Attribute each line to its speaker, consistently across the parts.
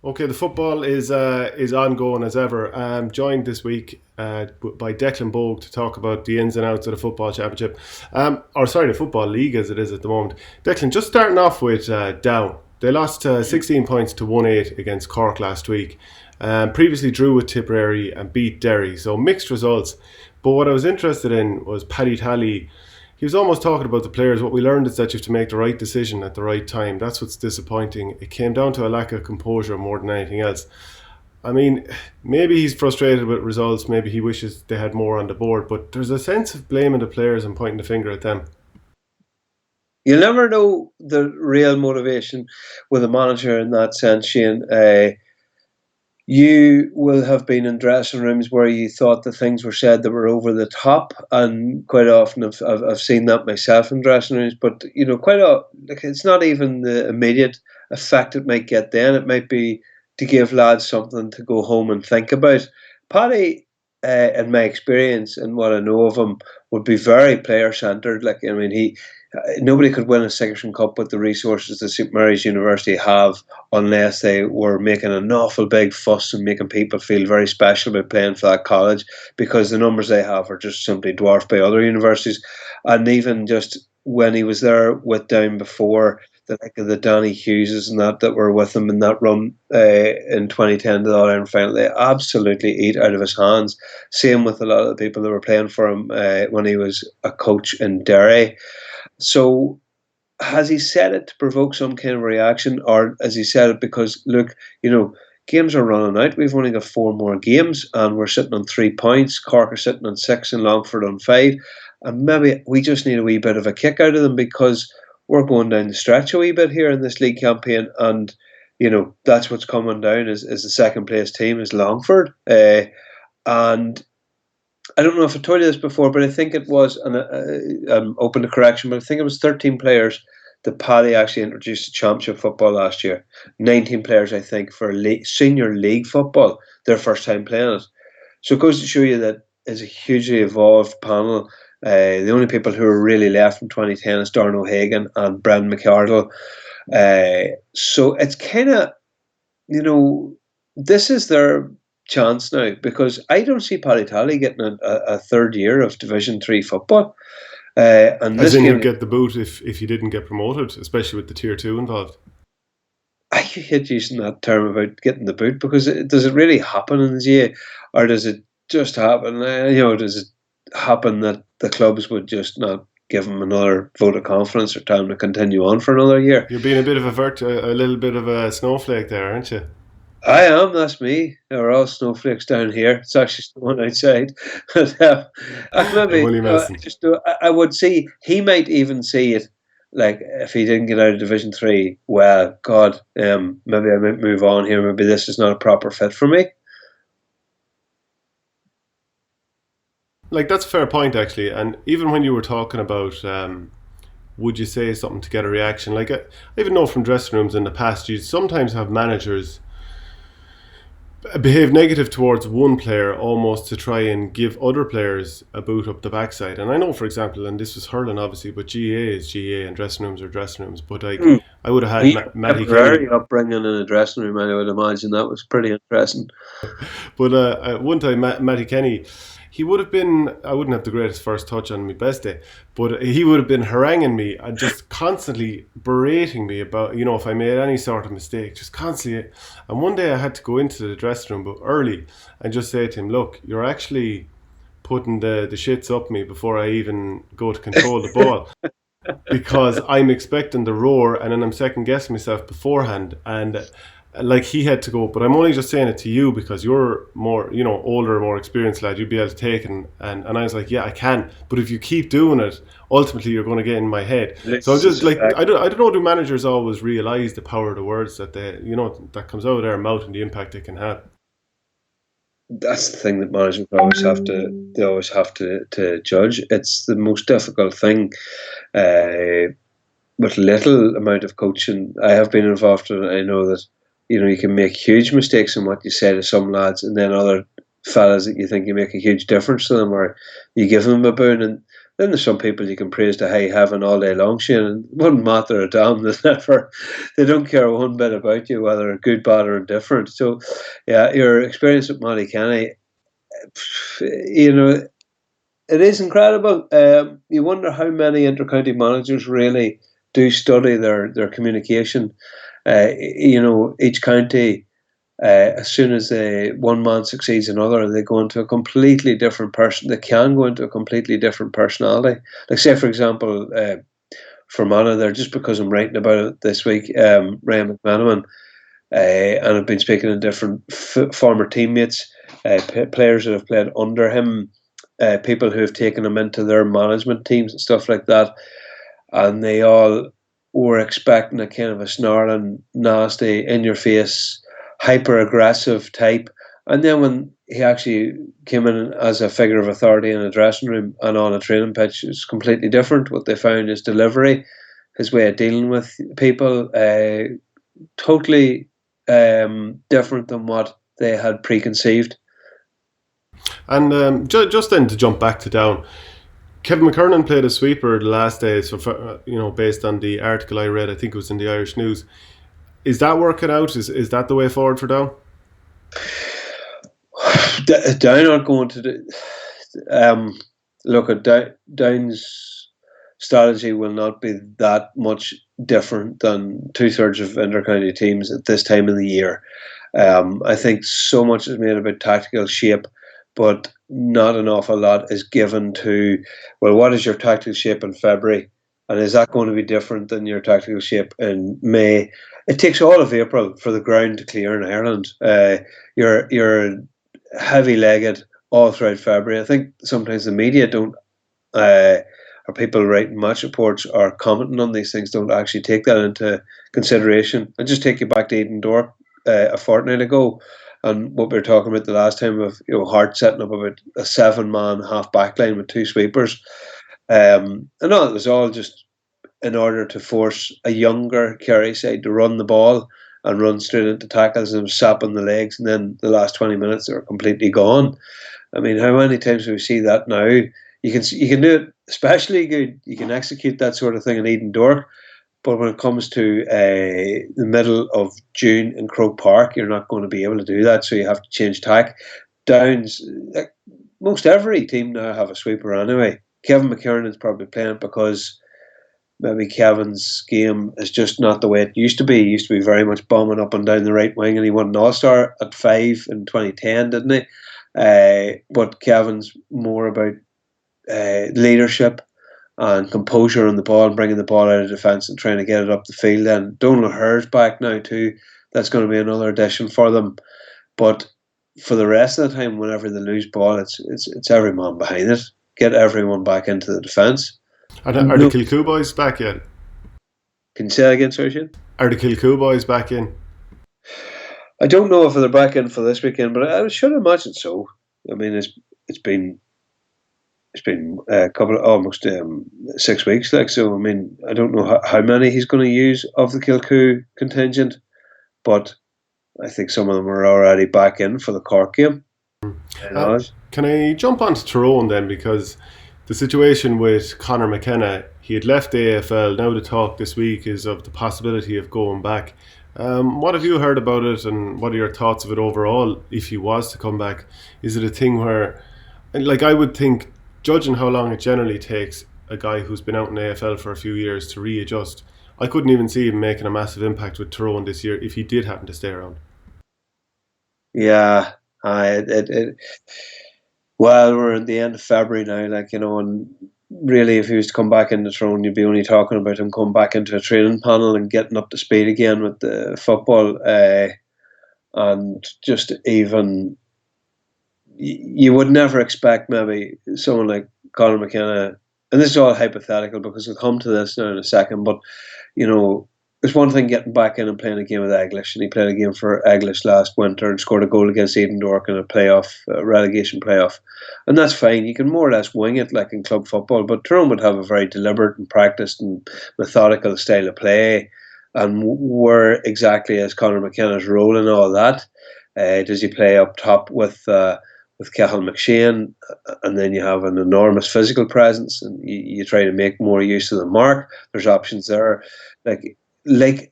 Speaker 1: Okay, the football is ongoing as ever. I'm joined this week by Declan Bogue to talk about the ins and outs of the football championship, or sorry, the football league as it is at the moment. Declan, just starting off with Down. They lost 16 points to 1-8 against Cork last week. Previously drew with Tipperary and beat Derry, so mixed results. But what I was interested in was Paddy Talley. He was almost talking about the players. What we learned is that you have to make the right decision at the right time. That's what's disappointing. It came down to a lack of composure more than anything else. I mean, maybe he's frustrated with results. Maybe he wishes they had more on the board. But there's a sense of blaming the players and pointing the finger at them.
Speaker 2: You'll never know the real motivation with a manager in that sense, Shane. You will have been in dressing rooms where you thought the things were said that were over the top, and quite often I've seen that myself in dressing rooms. But like it's not even the immediate effect it might get. Then it might be to give lads something to go home and think about. Paddy, in my experience and what I know of him, would be very player centred. Like I mean, he nobody could win a Sigerson Cup with the resources that St Mary's University have unless they were making an awful big fuss and making people feel very special about playing for that college, because the numbers they have are just simply dwarfed by other universities. And even just when he was there with Down before, the like of the Danny Hugheses and that were with him in that run in 2010 to the All Ireland final, they absolutely eat out of his hands. Same with a lot of the people that were playing for him when he was a coach in Derry. So has he said it to provoke some kind of reaction, or has he said it because, look, games are running out. We've only got four more games, and we're sitting on 3 points. Cork are sitting on six, and Longford on five. And maybe we just need a wee bit of a kick out of them, because we're going down the stretch a wee bit here in this league campaign, and that's what's coming down is the second place team is Longford, and I don't know if I told you this before, but I think it was, and I'm open to correction, but I think it was 13 players that Paddy actually introduced to Championship football last year. 19 players, I think, for senior league football, their first time playing it. So it goes to show you that it's a hugely evolved panel. The only people who are really left from 2010 is Darren O'Hagan and Brendan McArdle. So it's kind of, this is their chance now, because I don't see Paddy Talley getting a third year of Division 3 football. And
Speaker 1: As
Speaker 2: this
Speaker 1: in,
Speaker 2: game,
Speaker 1: he'd get the boot if he didn't get promoted, especially with the Tier 2 involved.
Speaker 2: I hate using that term about getting the boot, because does it really happen in the GA, or does it just happen? Does it happen that the clubs would just not give him another vote of confidence or tell him to continue on for another year?
Speaker 1: You're being a bit of a little bit of a snowflake there, aren't you?
Speaker 2: I am. That's me. We're all snowflakes down here. It's actually snowing outside. But,
Speaker 1: I'm
Speaker 2: maybe
Speaker 1: only messing.
Speaker 2: I would see. He might even see it. Like if he didn't get out of Division 3, well, God, maybe I might move on here. Maybe this is not a proper fit for me.
Speaker 1: Like, that's a fair point, actually. And even when you were talking about would you say something to get a reaction, like I even know from dressing rooms in the past, you sometimes have managers behave negative towards one player almost to try and give other players a boot up the backside. And I know, for example, and this was hurling obviously, but GA is GA and dressing rooms are dressing rooms. But like,
Speaker 2: Hmm.
Speaker 1: I would have had
Speaker 2: He
Speaker 1: Matty Kenny.
Speaker 2: temporary upbringing in a dressing room. I would imagine that was pretty interesting.
Speaker 1: But one time, Matty Kenny, he would have been, I wouldn't have the greatest first touch on my best day, but he would have been haranguing me and just constantly berating me about, if I made any sort of mistake, just constantly. And one day I had to go into the dressing room, but early, and just say to him, look, you're actually putting the shits up me before I even go to control the ball. Because I'm expecting the roar, and then I'm second guessing myself beforehand, and like he had to go, but I'm only just saying it to you because you're more, older, more experienced lad. You'd be able to take it, and I was like, yeah, I can. But if you keep doing it, ultimately you're going to get in my head. So I'm just like, I don't know. Do managers always realise the power of the words that that comes out of their mouth and the impact it can have?
Speaker 2: That's the thing that management always have to judge. It's the most difficult thing. Uh, with little amount of coaching I have been involved in, I know that you can make huge mistakes in what you say to some lads, and then other fellas that you think you make a huge difference to them, or you give them a boon. And Then there's some people you can praise to high heaven all day long, Shane, and it wouldn't matter a damn. They don't care one bit about you, whether good, bad, or indifferent. So, yeah, your experience with Matty Kenny, you know, it is incredible. You wonder how many intercounty managers really do study their communication. Each county, as soon as one man succeeds another, they go into a completely different person. They can go into a completely different personality. Like, say, for example, for Mana there, just because I'm writing about it this week, Ryan McManaman, and I've been speaking to different former teammates, players that have played under him, people who have taken him into their management teams and stuff like that, and they all were expecting a kind of a snarling, nasty, in-your-face, hyper-aggressive type. And then when he actually came in as a figure of authority in a dressing room and on a training pitch, it's completely different. What they found is delivery, his way of dealing with people, totally different than what they had preconceived.
Speaker 1: And just then to jump back to Down, Kevin McKernan played a sweeper the last day, so based on the article I read, I think it was in the Irish News. Is that working out? Is that the way forward for Down?
Speaker 2: Down aren't going to do. Look at Down's strategy will not be that much different than 2/3 of intercounty teams at this time of the year. I think so much is made about tactical shape, but not an awful lot is given to, well, what is your tactical shape in February? And is that going to be different than your tactical shape in May? It takes all of April for the ground to clear in Ireland. You're heavy-legged all throughout February. I think sometimes the media don't, or people writing match reports or commenting on these things don't actually take that into consideration. I just take you back to Eden Dork a fortnight ago, and what we were talking about the last time of Hart setting up about a 7-man half back line with 2 sweepers. And no, it was all just in order to force a younger Kerry side to run the ball and run straight into tackles and sapping the legs, and then the last 20 minutes they were completely gone. I mean, how many times do we see that now? You can do it especially good. You can execute that sort of thing in Eden Dork, but when it comes to the middle of June in Croke Park, you're not going to be able to do that. So you have to change tack. Downs, like most every team now have a sweeper anyway. Kevin McKernan is probably playing it because maybe Kevin's game is just not the way it used to be. He used to be very much bombing up and down the right wing, and he won an All-Star at 5 in 2010, didn't he? But Kevin's more about leadership and composure on the ball and bringing the ball out of defence and trying to get it up the field. And Donald O'Hare's back now too. That's going to be another addition for them. But for the rest of the time, whenever they lose ball, it's every man behind it. Get everyone back into the defence.
Speaker 1: Are the Kilcoo boys back yet?
Speaker 2: Can you say that again, Sergio?
Speaker 1: Are the Kilcoo boys back in?
Speaker 2: I don't know if they're back in for this weekend, but I should imagine so. I mean, it's been a couple of almost 6 weeks, like, so. I mean, I don't know how many he's going to use of the Kilcoo contingent, but I think some of them are already back in for the Cork game.
Speaker 1: Can I jump onto Tyrone then, because the situation with Conor McKenna, he had left the AFL. Now the talk this week is of the possibility of going back. What have you heard about it, and what are your thoughts of it overall if he was to come back? Is it a thing where, like, I would think, judging how long it generally takes a guy who's been out in AFL for a few years to readjust, I couldn't even see him making a massive impact with Tyrone this year if he did happen to stay around.
Speaker 2: Yeah, well, we're at the end of February now, like, and really, if he was to come back into Tyrone, you'd be only talking about him coming back into a training panel and getting up to speed again with the football, and just even, you would never expect maybe someone like Conor McKenna, and this is all hypothetical because we'll come to this now in a second, but there's one thing getting back in and playing a game with Eglish, and he played a game for Eglish last winter and scored a goal against Eden Dork in a relegation playoff, and that's fine. You can more or less wing it like in club football, but Tyrone would have a very deliberate and practiced and methodical style of play. And where exactly is Conor McKenna's role in all that? Does he play up top with with Cahill McShane, and then you have an enormous physical presence, and you try to make more use of the mark. There's options there, like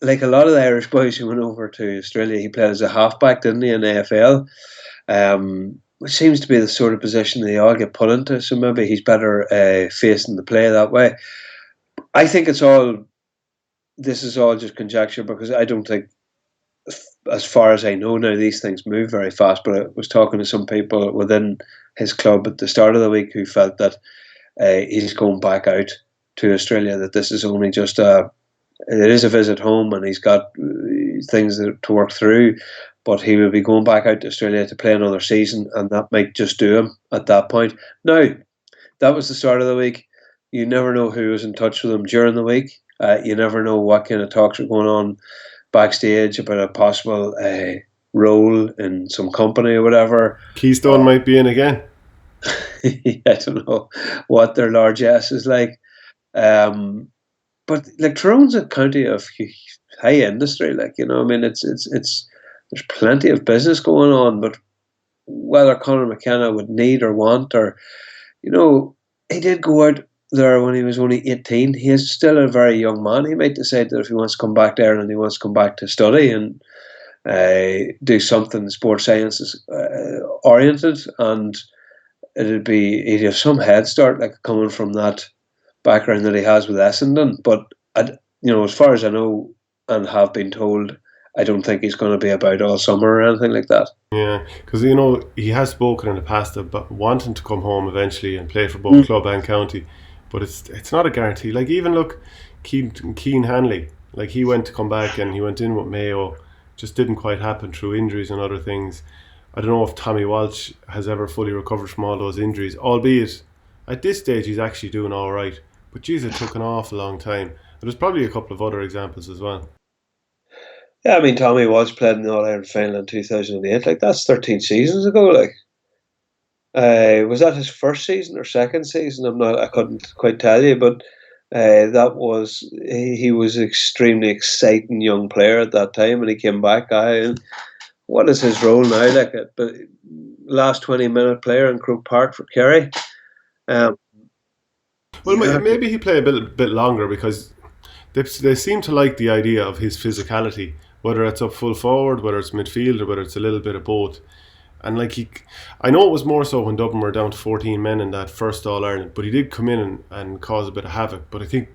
Speaker 2: a lot of the Irish boys who went over to Australia. He played as a halfback, didn't he, in the AFL? Which seems to be the sort of position they all get put into. So maybe he's better facing the play that way. I think this is all just conjecture, because I don't think, as far as I know now, these things move very fast. But I was talking to some people within his club at the start of the week who felt that he's going back out to Australia, that this is only just it is a visit home, and he's got things to work through, but he will be going back out to Australia to play another season, and that might just do him at that point. Now, that was the start of the week. You never know who was in touch with him during the week. You never know what kind of talks are going on backstage about a possible role in some company or whatever.
Speaker 1: Keystone might be in again.
Speaker 2: I don't know what their largesse is like. But like, Tyrone's a county of high industry, like, I mean, it's there's plenty of business going on, but whether Conor McKenna would need or want, or he did go out there when he was only 18. He is still a very young man. He might decide that if he wants to come back there and he wants to come back to study and do something sports sciences oriented, and he'd have some head start, like, coming from that background that he has with Essendon. But as far as I know and have been told, I don't think he's going to be about all summer or anything like that.
Speaker 1: Yeah, because he has spoken in the past about wanting to come home eventually and play for both club and county, but it's not a guarantee. Like, even look, Keane Hanley, like, he went to come back and he went in with Mayo, just didn't quite happen through injuries and other things. I don't know if Tommy Walsh has ever fully recovered from all those injuries, albeit at this stage he's actually doing all right. But geez, it took an awful long time. There's probably a couple of other examples as well.
Speaker 2: Yeah, I mean, Tommy Walsh played in the All-Ireland final in 2008. Like, that's 13 seasons ago. Like, was that his first season or second season? I couldn't quite tell you, but he was an extremely exciting young player at that time, and he came back. And what is his role now? Like, but last 20-minute player in Croke Park for Kerry.
Speaker 1: Maybe he played a bit longer, because they seem to like the idea of his physicality, whether it's up full forward, whether it's midfield, or whether it's a little bit of both. And I know it was more so when Dublin were down to 14 men in that first All-Ireland, but he did come in and cause a bit of havoc. But I think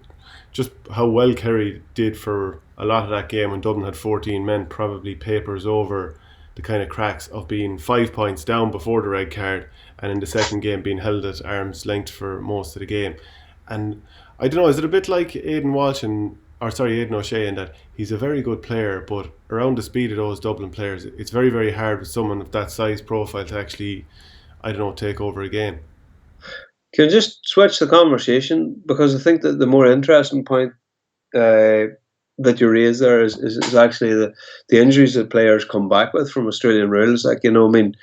Speaker 1: just how well Kerry did for a lot of that game when Dublin had 14 men probably papers over the kind of cracks of being 5 points down before the red card, and in the second game being held at arm's length for most of the game. And I don't know, is it a bit like Aidan O'Shea, in that he's a very good player, but around the speed of those Dublin players, it's very, very hard with someone of that size profile to actually, take over a game.
Speaker 2: Can you just switch the conversation? Because I think that the more interesting point that you raise there is actually the injuries that players come back with from Australian rules. Like, I mean,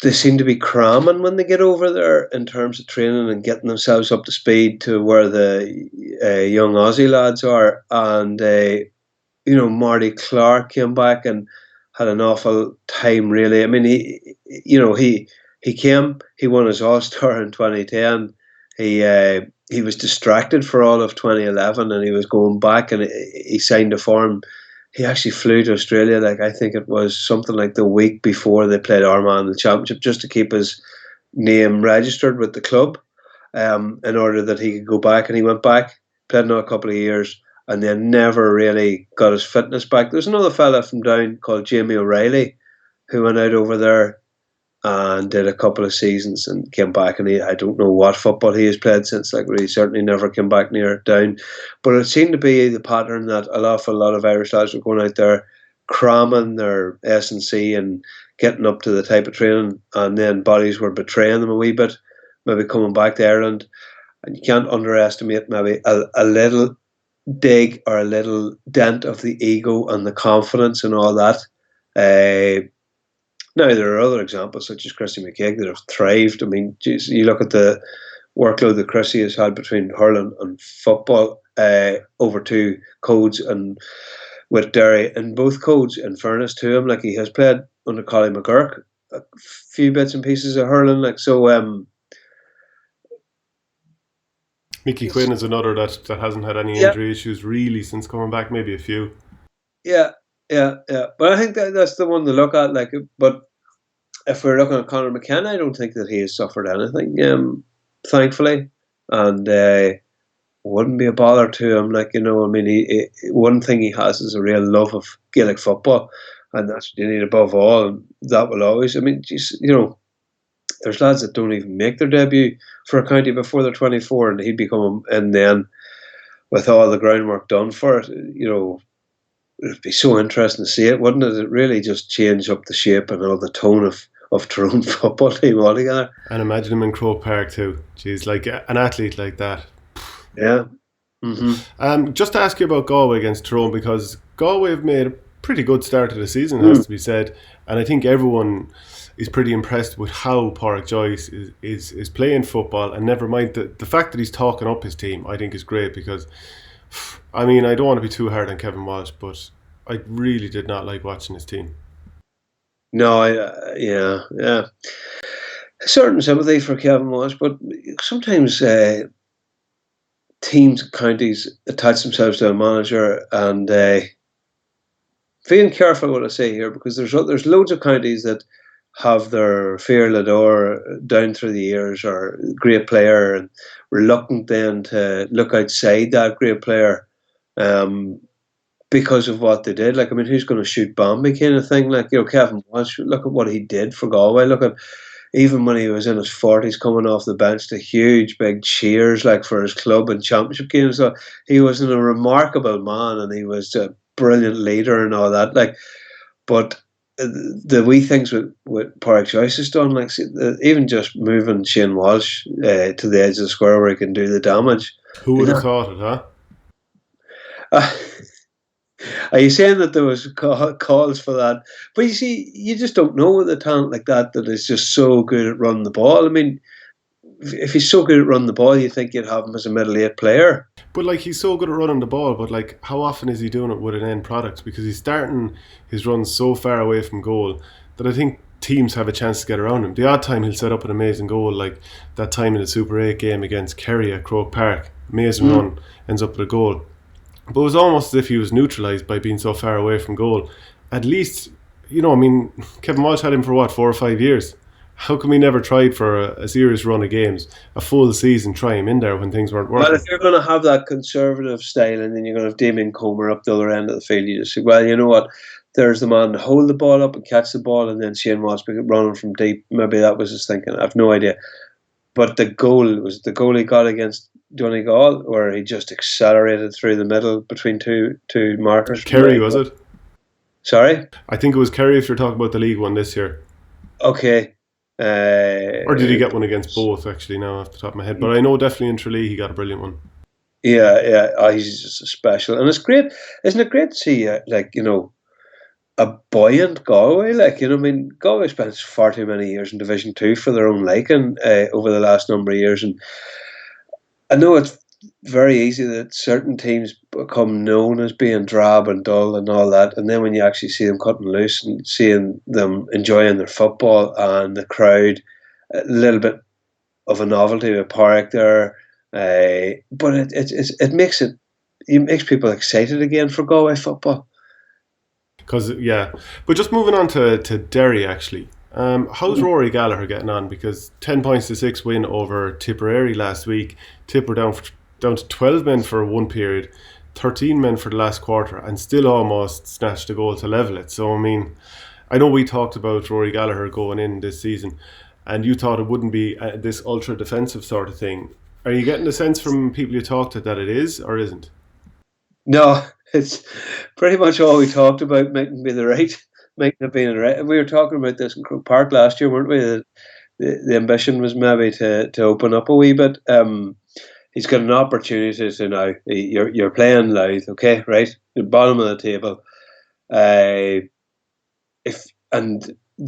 Speaker 2: they seem to be cramming when they get over there in terms of training and getting themselves up to speed to where the young Aussie lads are. And, Marty Clark came back and had an awful time, really. I mean, he came, he won his All-Star in 2010. He was distracted for all of 2011, and he was going back, and he signed a form. He actually flew to Australia, like, I think it was something like the week before they played Armagh in the Championship, just to keep his name registered with the club, in order that he could go back. And he went back, played another couple of years, and then never really got his fitness back. There's another fella from down called Jamie O'Reilly who went out over there and did a couple of seasons and came back, and I don't know what football he has played since. Like, he certainly never came back near down. But it seemed to be the pattern that an awful lot of Irish lads were going out there, cramming their S&C and getting up to the type of training, and then bodies were betraying them a wee bit, maybe coming back to Ireland. And you can't underestimate maybe a little dig or a little dent of the ego and the confidence and all that. Now, there are other examples, such as Christy McKeag, that have thrived. I mean, geez, you look at the workload that Christy has had between hurling and football, over two codes, and with Derry in both codes, in fairness to him. Like, he has played under Colin McGurk, a few bits and pieces of hurling. Like so,
Speaker 1: Mickey Quinn is another that hasn't had any
Speaker 2: yeah,
Speaker 1: injury issues really since coming back, maybe a few.
Speaker 2: yeah, yeah. But I think that's the one to look at. Like, but if we're looking at Conor McKenna, I don't think that he has suffered anything, thankfully, and wouldn't be a bother to him. Like, I mean, one thing he has is a real love of Gaelic football, and that's what you need above all. And that will always. I mean, there's lads that don't even make their debut for a county before they're 24, and he'd become, and then with all the groundwork done for it, it'd be so interesting to see it, wouldn't it? It really just change up the shape and all the tone of Tyrone football team altogether.
Speaker 1: And imagine him in Croke Park too. Jeez, like an athlete like that.
Speaker 2: Yeah. Mm-hmm.
Speaker 1: Just to ask you about Galway against Tyrone, because Galway have made a pretty good start to the season, has to be said, and I think everyone is pretty impressed with how Pádraig Joyce is playing football, and never mind the fact that he's talking up his team. I think is great because, I mean, I don't want to be too hard on Kevin Walsh, but I really did not like watching his team.
Speaker 2: No, yeah. A certain sympathy for Kevin Walsh, but sometimes teams, counties attach themselves to a manager, and being careful what I say here, because there's loads of counties that have their Fear Lador down through the years, or great player, and reluctant then to look outside that great player because of what they did. Like, I mean, who's going to shoot Bambi kind of thing? Like, Kevin Walsh, look at what he did for Galway. Look at, even when he was in his 40s coming off the bench, the huge big cheers like for his club and championship games. So he was a remarkable man, and he was a brilliant leader and all that. Like, but the wee things with Pádraig Joyce has done, like even just moving Shane Walsh to the edge of the square where he can do the damage.
Speaker 1: Who would have thought it, huh?
Speaker 2: Are you saying that there was calls for that? But you see, you just don't know with a talent like that is just so good at running the ball. I mean, if he's so good at running the ball, you think you'd have him as a middle eight player.
Speaker 1: But like, he's so good at running the ball, but like, how often is he doing it with an end product? Because he's starting his runs so far away from goal that I think teams have a chance to get around him. The odd time he'll set up an amazing goal, like that time in the Super 8 game against Kerry at Croke Park. Amazing run, ends up with a goal. But it was almost as if he was neutralised by being so far away from goal. At least, I mean, Kevin Walsh had him for 4 or 5 years. How come he never tried for a serious run of games, a full season, try him in there when things weren't working?
Speaker 2: Well, if you're going to have that conservative style, and then you're going to have Damien Comer up the other end of the field, you just say, well, you know what, there's the man to hold the ball up and catch the ball, and then Shane Walsh running from deep. Maybe that was his thinking. I have no idea. But the goal he got against Donegal, where he just accelerated through the middle between two markers.
Speaker 1: Kerry, was it?
Speaker 2: Sorry?
Speaker 1: I think it was Kerry if you're talking about the League One this year.
Speaker 2: Okay.
Speaker 1: Or did he get one against both, actually, now off the top of my head? But I know definitely in Tralee he got a brilliant one.
Speaker 2: Yeah. Oh, he's just special. And it's great. Isn't it great to see, a buoyant Galway? Like, I mean, Galway spent far too many years in Division 2 for their own liking over the last number of years. And I know it's very easy that certain teams become known as being drab and dull and all that, and then when you actually see them cutting loose and seeing them enjoying their football and the crowd, a little bit of a novelty with Pádraig there, but it makes people excited again for Galway football.
Speaker 1: But just moving on to Derry, actually. How's Rory Gallagher getting on? Because 10 points to 6 win over Tipperary last week. Tipper down to 12 men for one period, 13 men for the last quarter, and still almost snatched a goal to level it. So, I mean, I know we talked about Rory Gallagher going in this season, and you thought it wouldn't be this ultra defensive sort of thing. Are you getting the sense from people you talked to that it is or isn't?
Speaker 2: No, it's pretty much all we talked about making it being the right. We were talking about this in Croke Park last year, weren't we? The ambition was maybe to open up a wee bit. He's got an opportunity to now. You're playing Louth, okay, right? The bottom of the table. The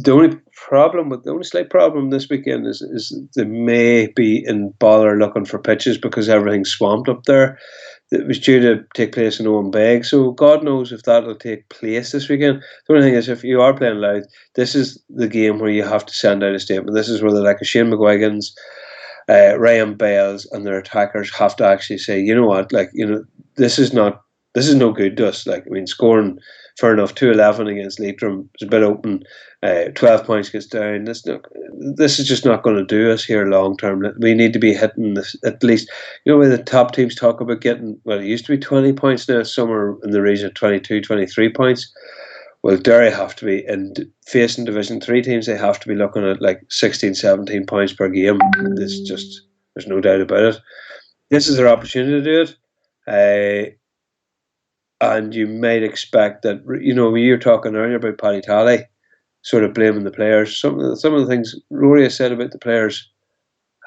Speaker 2: only slight problem this weekend is they may be in bother looking for pitches because everything's swamped up there. that was due to take place in Owen Beg. So God knows if that'll take place this weekend. The only thing is, if you are playing Louth, this is the game where you have to send out a statement. This is where the like Shane McGuigan's, Ryan Bales, and their attackers have to actually say, you know what, like, you know, this is no good to us. Like, I mean, scoring fair enough 2-11 against Leitrim is a bit open. 12 points gets down. This is just not going to do us here long term. We need to be hitting this at least. You know, when the top teams talk about getting, well, it used to be 20 points, now it's somewhere in the region of 22, 23 points. Well, Derry have to be, in facing Division 3 teams, they have to be looking at like 16, 17 points per game. There's no doubt about it. This is their opportunity to do it. And you might expect that, you know, when you were talking earlier about Paddy Talley, sort of blaming the players, some of the things Rory has said about the players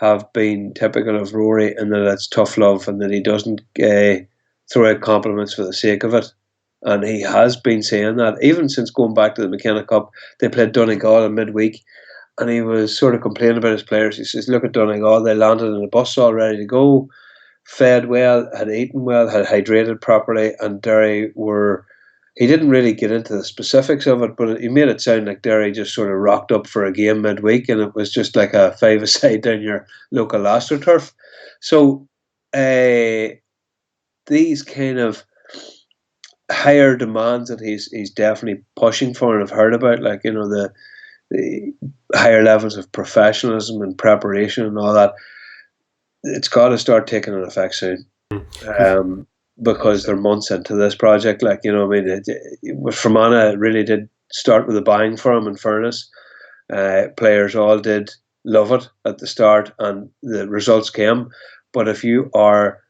Speaker 2: have been typical of Rory, in that it's tough love and that he doesn't throw out compliments for the sake of it. And he has been saying that even since going back to the McKenna Cup. They played Donegal in midweek, and he was sort of complaining about his players. He says, look at Donegal, they landed in a bus all ready to go, fed well, had eaten well, had hydrated properly, and Derry were... He didn't really get into the specifics of it, but he made it sound like Derry just sort of rocked up for a game midweek, and it was just like a five-a-side down your local AstroTurf. So these kind of higher demands that he's definitely pushing for and have heard about, like, you know, the higher levels of professionalism and preparation and all that, it's got to start taking an effect soon. Because they're months into this project. Like, you know, I mean, with Fermanagh, it really did start with a bang for him, in fairness. Players all did love it at the start, and the results came. But if you are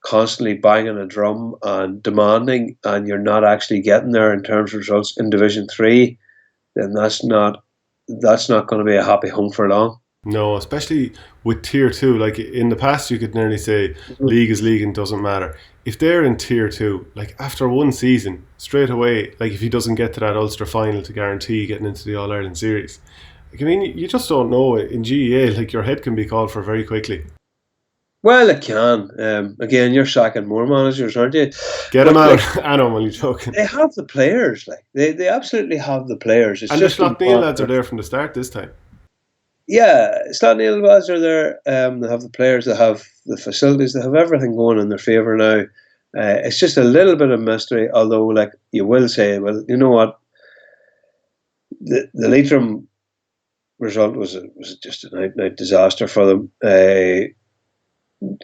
Speaker 2: constantly banging a drum and demanding, and you're not actually getting there in terms of results in Division 3, then that's not going to be a happy home for long.
Speaker 1: No, especially with Tier 2. Like, in the past, you could nearly say league is league and doesn't matter. If they're in Tier 2, like, after one season, straight away, like, if he doesn't get to that Ulster final to guarantee getting into the All-Ireland series, like, I mean, you just don't know. In GEA, like, your head can be called for very quickly.
Speaker 2: Well, it can. Again, you're sacking more managers, aren't you?
Speaker 1: Get them out. Like, I know, I'm only joking.
Speaker 2: They have the players. Like, they absolutely have the players. It's
Speaker 1: and
Speaker 2: just
Speaker 1: the Slaughtneil lads are there from the start this time.
Speaker 2: Yeah, Slaughtneil lads are there. They have the players, they have the facilities, they have everything going in their favour now. It's just a little bit of mystery, although, like, you will say, well, you know what? The Leitrim result was just an out-and-out disaster for them.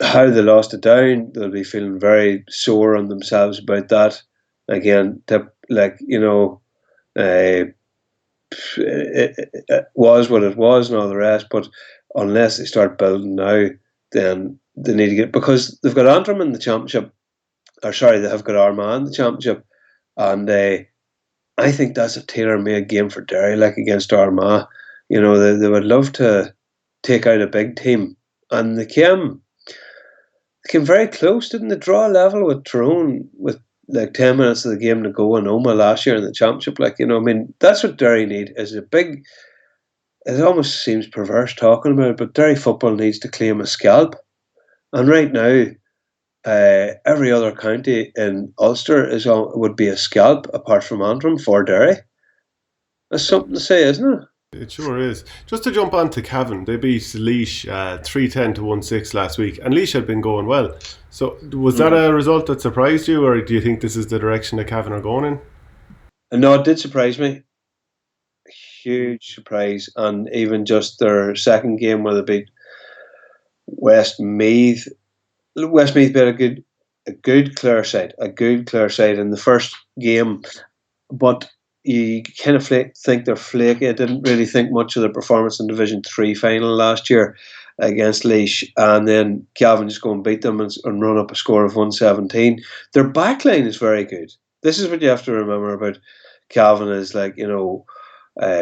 Speaker 2: How they lost it down, they'll be feeling very sore on themselves about that. Again, like, you know, it was what it was and all the rest, but unless they start building now, then they need to get... Because they've got Antrim in the championship, or sorry, they have got Armagh in the championship, and I think that's a tailor-made game for Derry, like against Armagh. You know, they would love to take out a big team, and they came very close, didn't they? Draw level with Tyrone with like 10 minutes of the game to go in Oma last year in the championship. Like, you know, I mean, that's what Derry need, is a big... It almost seems perverse talking about it, but Derry football needs to claim a scalp. And right now, every other county in Ulster would be a scalp apart from Antrim for Derry. That's something to say, isn't it?
Speaker 1: It sure is. Just to jump on to Cavan, they beat Laois 3-10 to 1-6 last week, and Laois had been going well. So was that a result that surprised you, or do you think this is the direction that Cavan are going in?
Speaker 2: No, it did surprise me. Huge surprise. And even just their second game where they beat Westmeath. Westmeath beat a good Clare side in the first game, but you kind of think they're flaky. I didn't really think much of their performance in Division 3 final last year against Laois, and then Cavan just go and beat them and run up a score of 117. Their backline is very good. This is what you have to remember about Cavan, is like, you know,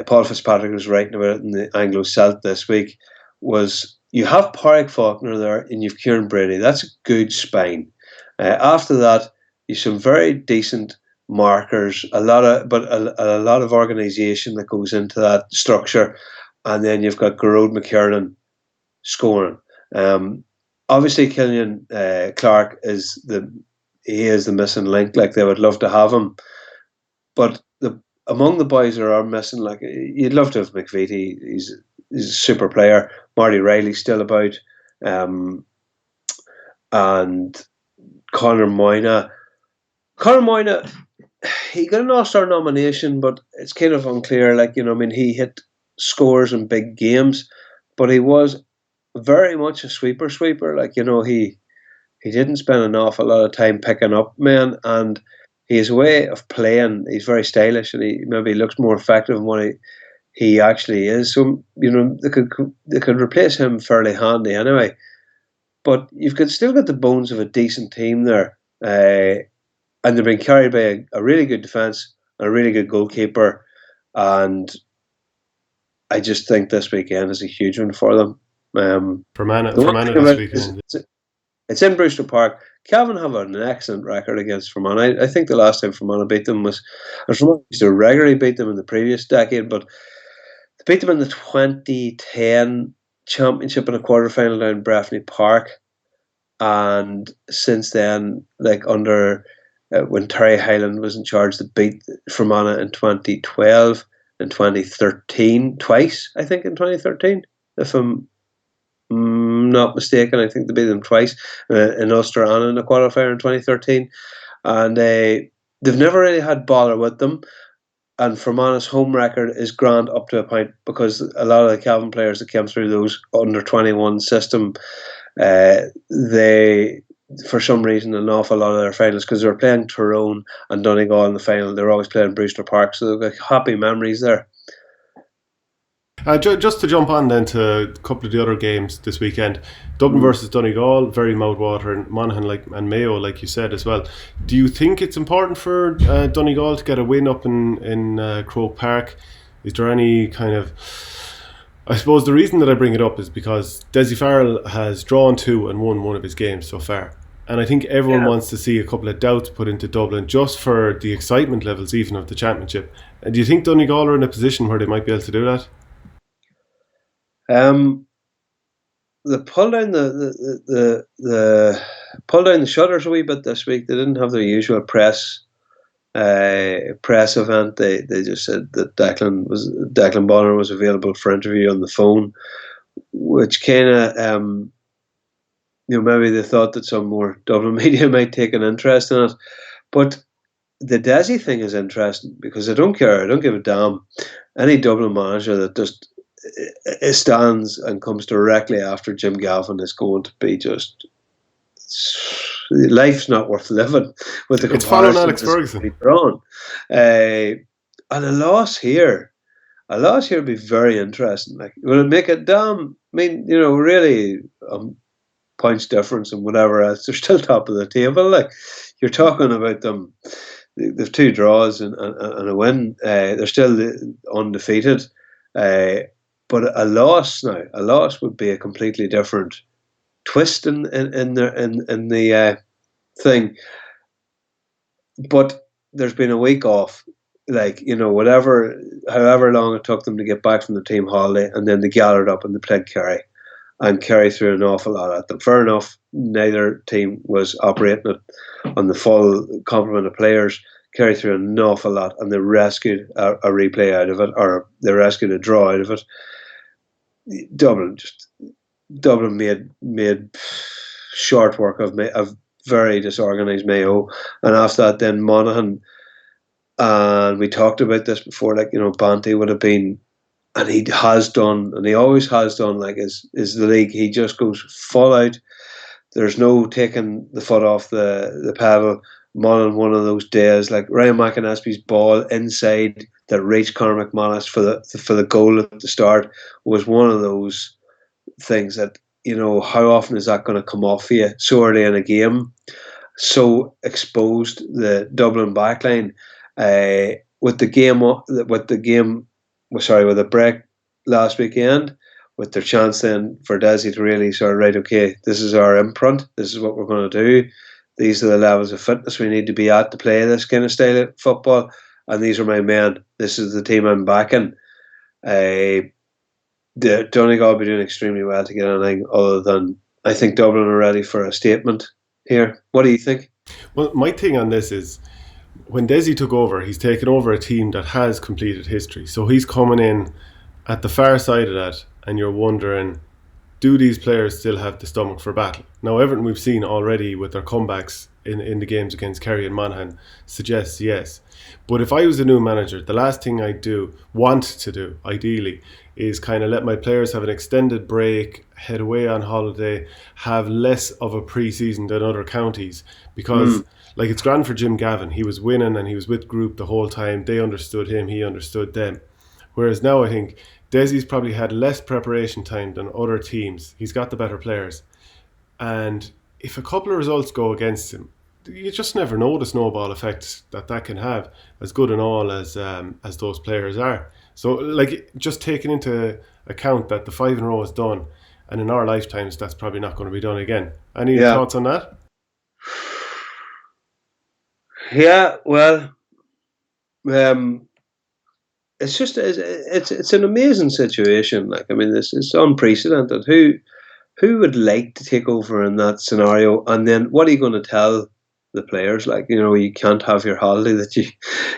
Speaker 2: Paul Fitzpatrick was writing about it in the Anglo-Celt this week, was you have Pádraig Faulkner there and you've Kieran Brady. That's a good spine. After that, you've some very decent markers, a lot of organisation that goes into that structure, and then you've got Gearóid McKiernan scoring. Obviously, Killian Clark is the he is the missing link. Like, they would love to have him, but among the boys that are missing, like, you'd love to have McVitie. He's a super player. Marty Riley's still about, and Conor Moyna. Conor Moyna, he got an All-Star nomination, but it's kind of unclear. Like, I mean, he hit scores in big games, but he was very much a sweeper. Like, he didn't spend an awful lot of time picking up men, and his way of playing, he's very stylish, and he maybe looks more effective than what he actually is. So, they could replace him fairly handy anyway. But you've still got the bones of a decent team there, and they're being carried by a really good defence, a really good goalkeeper, and I just think this weekend is a huge one for them.
Speaker 1: For Fermanagh this weekend.
Speaker 2: It's in Brewster Park. Cavan have an excellent record against Fermanagh. I think the last time Fermanagh beat them was, Fermanagh used to regularly beat them in the previous decade, but they beat them in the 2010 championship in a quarter-final down Breffni Park. And since then, like, under when Terry Hyland was in charge, they beat Fermanagh in 2012 and 2013 twice. I think in 2013, if I'm not mistaken, I think they beat them twice in Ulster and in the qualifier in 2013, and they've never really had bother with them. And Fermanagh's home record is grand up to a point, because a lot of the Cavan players that came through those under 21 system, they, for some reason, an awful lot of their finals, because they were playing Tyrone and Donegal in the final, they were always playing Brewster Park, so they've got happy memories there.
Speaker 1: Just to jump on then to a couple of the other games this weekend, Dublin versus Donegal, very mouthwatering. Monaghan and Mayo, like you said as well. Do you think it's important for Donegal to get a win up in Croke Park? Is there any kind of... I suppose the reason that I bring it up is because Dessie Farrell has drawn 2 and won one of his games so far. And I think everyone wants to see a couple of doubts put into Dublin just for the excitement levels even of the championship. And do you think Donegal are in a position where they might be able to do that?
Speaker 2: They pulled down the pulled down the shutters a wee bit this week. They didn't have their usual press event. They just said that Declan Bonner was available for interview on the phone, which kind of maybe they thought that some more Dublin media might take an interest in it. But the Dessie thing is interesting, because I don't care. I don't give a damn. Any Dublin manager that just stands and comes directly after Jim Gavin is going to be just... life's not worth living with the
Speaker 1: It's following Alex Ferguson.
Speaker 2: And a loss here would be very interesting. Like, will it make it damn? I mean, really, points difference and whatever else, they're still top of the table. Like, you're talking about them, they've 2 draws and a win. They're still undefeated. But a loss would be a completely different twist in the thing. But there's been a week off, like, however long it took them to get back from the team holiday, and then they gathered up and they played Kerry, and Kerry threw an awful lot at them. Fair enough, neither team was operating on the full complement of players. Kerry threw an awful lot, and they rescued a replay out of it, or they rescued a draw out of it. Dublin made short work of very disorganised Mayo, and after that, then Monaghan. And we talked about this before, like, Banty would have been, and he has done, and he always has done, like, is the league. He just goes full out. There's no taking the foot off the pedal. Monaghan, one of those days, like Ryan McAnaspy's ball inside that reached Conor McManus for the goal at the start, was one of those things that, how often is that going to come off for you so early in a game? So exposed the Dublin backline with the break last weekend, with their chance then for Dessie to really sort of, right, okay, this is our imprint, this is what we're going to do, these are the levels of fitness we need to be at to play this kind of style of football, and these are my men, this is the team I'm backing. The Donegal will be doing extremely well to get anything other than, I think Dublin are ready for a statement here. What do you think?
Speaker 1: Well, my thing on this is when Dessie took over, he's taken over a team that has completed history. So he's coming in at the far side of that, and you're wondering, do these players still have the stomach for battle? Now, everything we've seen already with their comebacks in the games against Kerry and Monaghan suggests yes. But if I was a new manager, the last thing I'd want to do, ideally, is kind of let my players have an extended break, head away on holiday, have less of a pre-season than other counties. Because, like, it's grand for Jim Gavin. He was winning and he was with group the whole time. They understood him, he understood them. Whereas now I think Desi's probably had less preparation time than other teams. He's got the better players. And if a couple of results go against him, you just never know the snowball effect that can have, as good and all as those players are. So, like, just taking into account that the 5 in a row is done, and in our lifetimes, that's probably not going to be done again. Any
Speaker 2: Yeah,
Speaker 1: thoughts on that?
Speaker 2: yeah. Well, um, it's an amazing situation. Like, I mean, this is unprecedented. Who would like to take over in that scenario? And then what are you going to tell the players? Like, you can't have your holiday that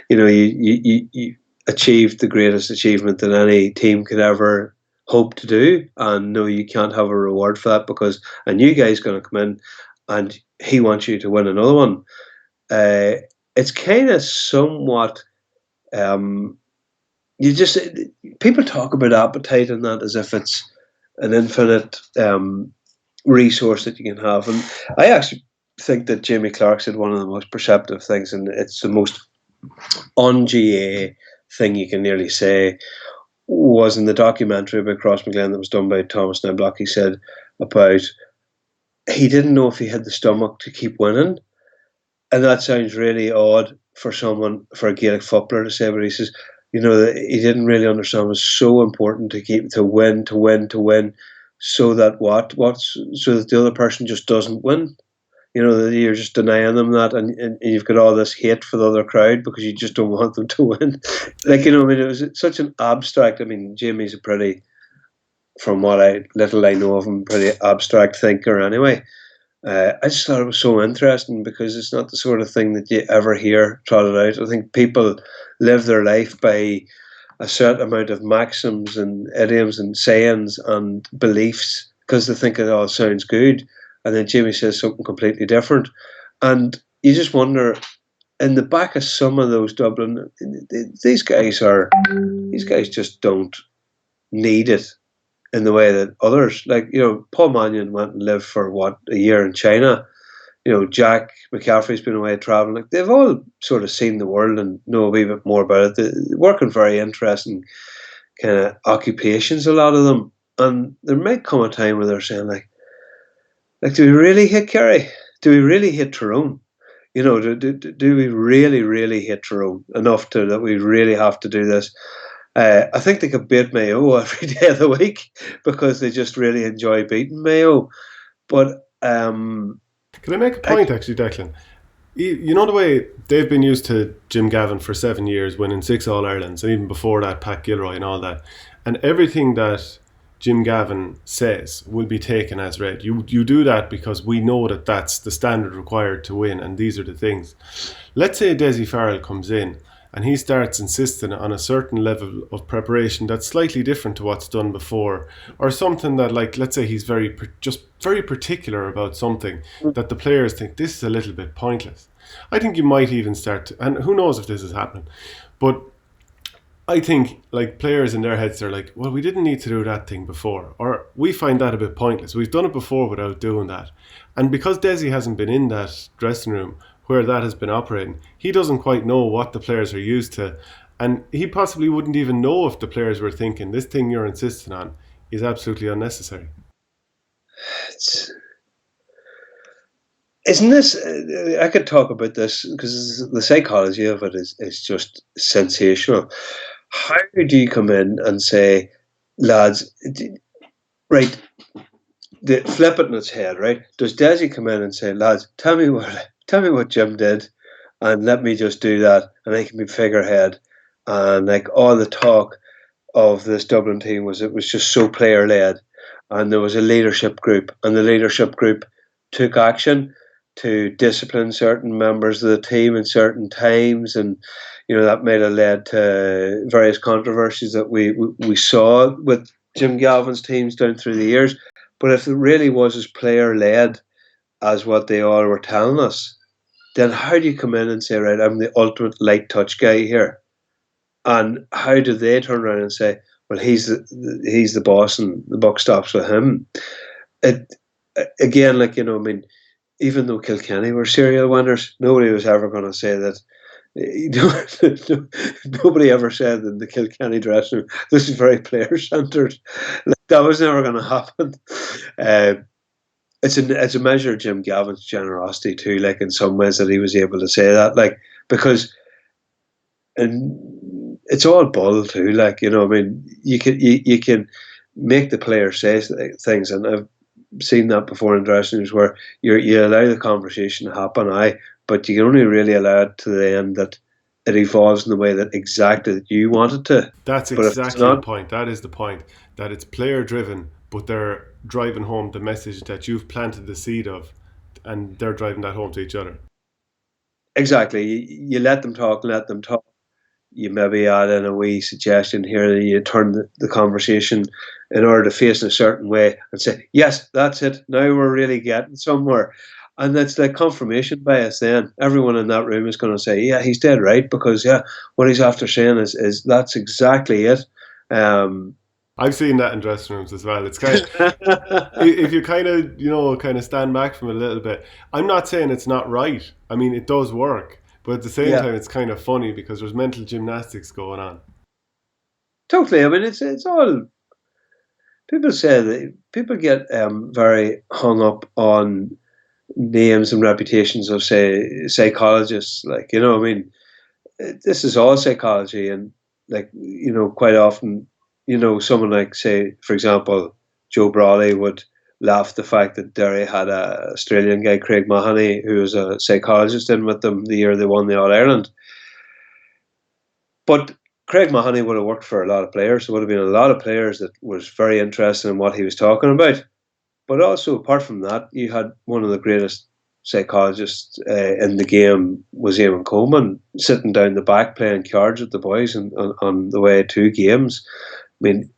Speaker 2: you achieved the greatest achievement that any team could ever hope to do. And no, you can't have a reward for that because a new guy's going to come in and he wants you to win another one. Uh, it's kind of somewhat, um, you just, people talk about appetite and that as if it's an infinite resource that you can have. And I actually think that Jamie Clark said one of the most perceptive things, and it's the most on-GA thing you can nearly say, was in the documentary about Cross McGlenn that was done by Thomas Niblock. He said about he didn't know if he had the stomach to keep winning. And that sounds really odd for a Gaelic footballer to say, but he says, that he didn't really understand it was so important to win, to win, to win, so that so that the other person just doesn't win. That you're just denying them that, and you've got all this hate for the other crowd because you just don't want them to win. Like, I mean, it was such an abstract. I mean, Jamie's a pretty, from what I know of him, pretty abstract thinker anyway. I just thought it was so interesting because it's not the sort of thing that you ever hear trotted out. I think people live their life by a certain amount of maxims and idioms and sayings and beliefs because they think it all sounds good. And then Jamie says something completely different. And you just wonder, in the back of some of those Dublin, these guys just don't need it in the way that others, like, Paul Mannion went and lived for a year in China. Jack McCaffrey's been away traveling. Like, they've all sort of seen the world and know a wee bit more about it. They're working very interesting kind of occupations, a lot of them. And there might come a time where they're saying, like, do we really hit Kerry? Do we really hit Tyrone? Do we really, really hit Tyrone enough that we really have to do this? I think they could beat Mayo every day of the week because they just really enjoy beating Mayo. But
Speaker 1: Can I make a
Speaker 2: I,
Speaker 1: point, actually, Declan? You know the way they've been used to Jim Gavin for 7 years, winning 6 All-Irelands, and even before that, Pat Gilroy and all that. And everything that Jim Gavin says will be taken as read. You do that because we know that that's the standard required to win, and these are the things. Let's say Dessie Farrell comes in and he starts insisting on a certain level of preparation that's slightly different to what's done before, or something that, like, let's say he's just very particular about something that the players think this is a little bit pointless. I think you might even start to, and who knows if this is happening, but I think, like, players in their heads, they're like, well, we didn't need to do that thing before, or we find that a bit pointless. We've done it before without doing that. And because Dessie hasn't been in that dressing room where that has been operating, he doesn't quite know what the players are used to. And he possibly wouldn't even know if the players were thinking, this thing you're insisting on is absolutely unnecessary.
Speaker 2: it's, isn't this? I could talk about this because the psychology of it is just sensational. How do you come in and say, lads, right? Flip it in its head, right? Does Desi come in and say, lads, tell me what Jim did, and let me just do that, and I can be figurehead, and like all the talk of this Dublin team it was just so player led, and there was a leadership group, and the leadership group took action. to discipline certain members of the team in certain times, and that might have led to various controversies that we saw with Jim Galvin's teams down through the years. But if it really was as player led as what they all were telling us, then how do you come in and say, right, I'm the ultimate light touch guy here? And how do they turn around and say, well, he's the boss and the buck stops with him? It again, even though Kilkenny were serial winners, nobody was ever going to say that. Nobody ever said in the Kilkenny dressing room, this is very player centred. That was never going to happen. It's a measure of Jim Gavin's generosity too, in some ways that he was able to say that, because and it's all bull too, you can make the player say things, and I've seen that before in dressing rooms where you allow the conversation to happen, but you can only really allow it to the end that it evolves in the way that exactly that you want it to.
Speaker 1: That's exactly the point. That is the point. That it's player driven, but they're driving home the message that you've planted the seed of, and they're driving that home to each other.
Speaker 2: Exactly. You let them talk. You maybe add in a wee suggestion here, and you turn the conversation in order to face in a certain way and say, yes, that's it. Now we're really getting somewhere. And that's like confirmation bias then. Everyone in that room is going to say, yeah, he's dead right, because, what he's after saying is that's exactly it.
Speaker 1: I've seen that in dressing rooms as well. It's kind of, if you kind of stand back from it a little bit. I'm not saying it's not right. I mean, it does work. But at the same time, it's kind of funny because there's mental gymnastics going on.
Speaker 2: Totally. I mean, it's all... People say that people get very hung up on names and reputations of, say, psychologists. This is all psychology, and quite often, someone like, say, for example, Joe Brawley would laugh the fact that Derry had a Australian guy, Craig Mahoney, who was a psychologist in with them the year they won the All-Ireland. But Craig Mahoney would have worked for a lot of players. There would have been a lot of players that was very interested in what he was talking about. But also, apart from that, you had one of the greatest psychologists in the game was Eamon Coleman, sitting down the back playing cards with the boys on the way to games. I mean,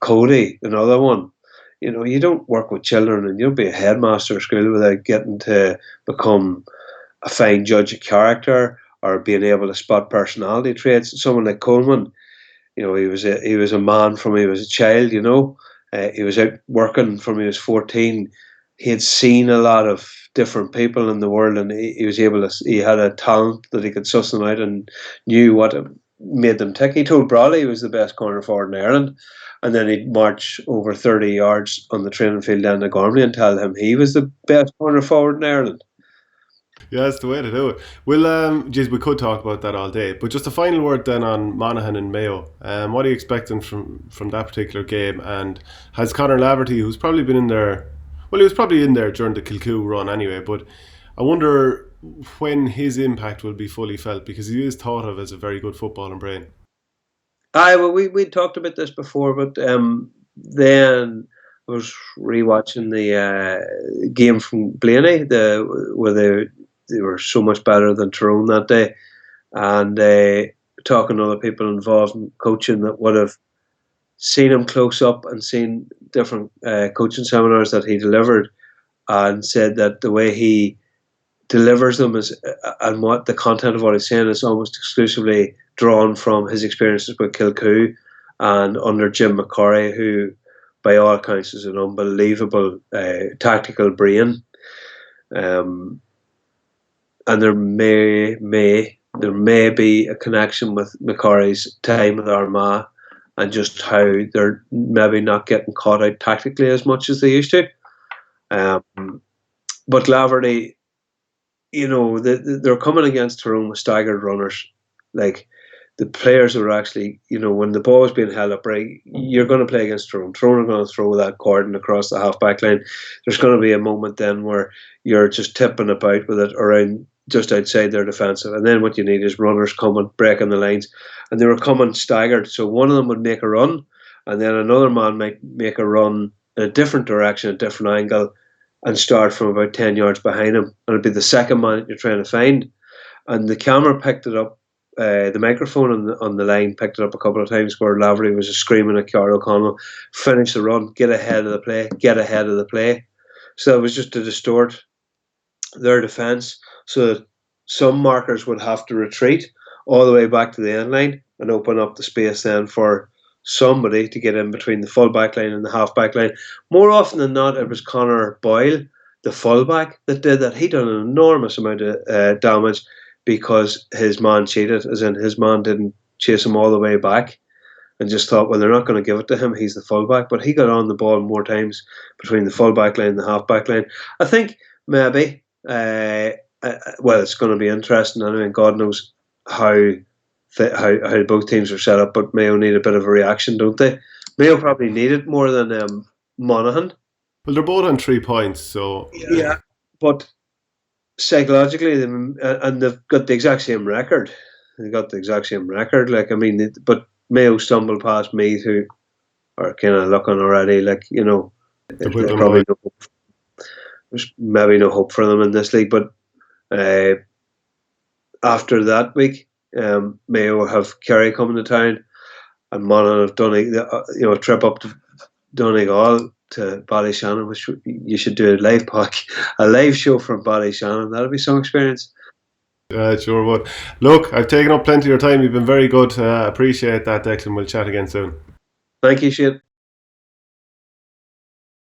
Speaker 2: Cody, another one. You don't work with children, and you don't be a headmaster of school without getting to become a fine judge of character or being able to spot personality traits. Someone like Coleman, he was a man from he was a child. He was out working from he was 14. He had seen a lot of different people in the world, and he was able to. He had a talent that he could suss them out and knew what made them tick. He told Brawley he was the best corner forward in Ireland, and then he'd march over 30 yards on the training field down to Gormley and tell him he was the best corner forward in Ireland.
Speaker 1: Yeah, that's the way to do it. Well, we could talk about that all day. But just a final word then on Monaghan and Mayo. What are you expecting from that particular game? And has Conor Laverty, who's probably been in there, well, he was probably in there during the Kilcoo run anyway, but I wonder when his impact will be fully felt, because he is thought of as a very good footballing brain.
Speaker 2: Well, we talked about this before, but then I was rewatching the game from Blaney, where they were so much better than Tyrone that day, and talking to other people involved in coaching that would have seen him close up and seen different coaching seminars that he delivered, and said that the way he delivers them and what the content of what he's saying is almost exclusively drawn from his experiences with Kilcoo and under Jim McCurry, who by all accounts is an unbelievable tactical brain. And there may be a connection with McCurry's time with Armagh and just how they're maybe not getting caught out tactically as much as they used to. But Laverty, they're coming against Tyrone with staggered runners. Like, the players who are actually, when the ball is being held up, right, you're going to play against Tyrone. Tyrone are going to throw that cordon across the half-back line. There's going to be a moment then where you're just tipping about with it around just outside their defensive. And then what you need is runners coming, breaking the lines. And they were coming staggered. So one of them would make a run, and then another man might make a run in a different direction, a different angle, and start from about 10 yards behind him. And it'd be the second man that you're trying to find. And the camera picked it up. The microphone on the line picked it up a couple of times where Lavery was just screaming at Carl O'Connell, finish the run, get ahead of the play, get ahead of the play. So it was just to distort their defence so that some markers would have to retreat all the way back to the end line and open up the space then for somebody to get in between the full back line and the half back line. More often than not, it was Conor Boyle, the fullback, that did that. He done an enormous amount of damage because his man cheated, as in his man didn't chase him all the way back and just thought, well, they're not going to give it to him. He's the fullback. But he got on the ball more times between the fullback line and the half-back line. I think maybe, well, it's going to be interesting. I mean, God knows how both teams are set up, but Mayo need a bit of a reaction, don't they? Mayo probably need it more than Monaghan.
Speaker 1: Well, they're both on 3 points, so...
Speaker 2: Yeah, but psychologically, and they've got the exact same record. Like, I mean, but Mayo stumbled past Meath, who are kind of looking already, like, you know, there's maybe no hope for them in this league. But after that week, Mayo have Kerry coming to town, and Monaghan have done a trip up to Donegal to Ballyshannon, which you should do a live show from Ballyshannon. That'll be some experience.
Speaker 1: Sure would. Look, I've taken up plenty of your time. You've been very good. Appreciate that, Declan. We'll chat again soon.
Speaker 2: Thank you, Shane.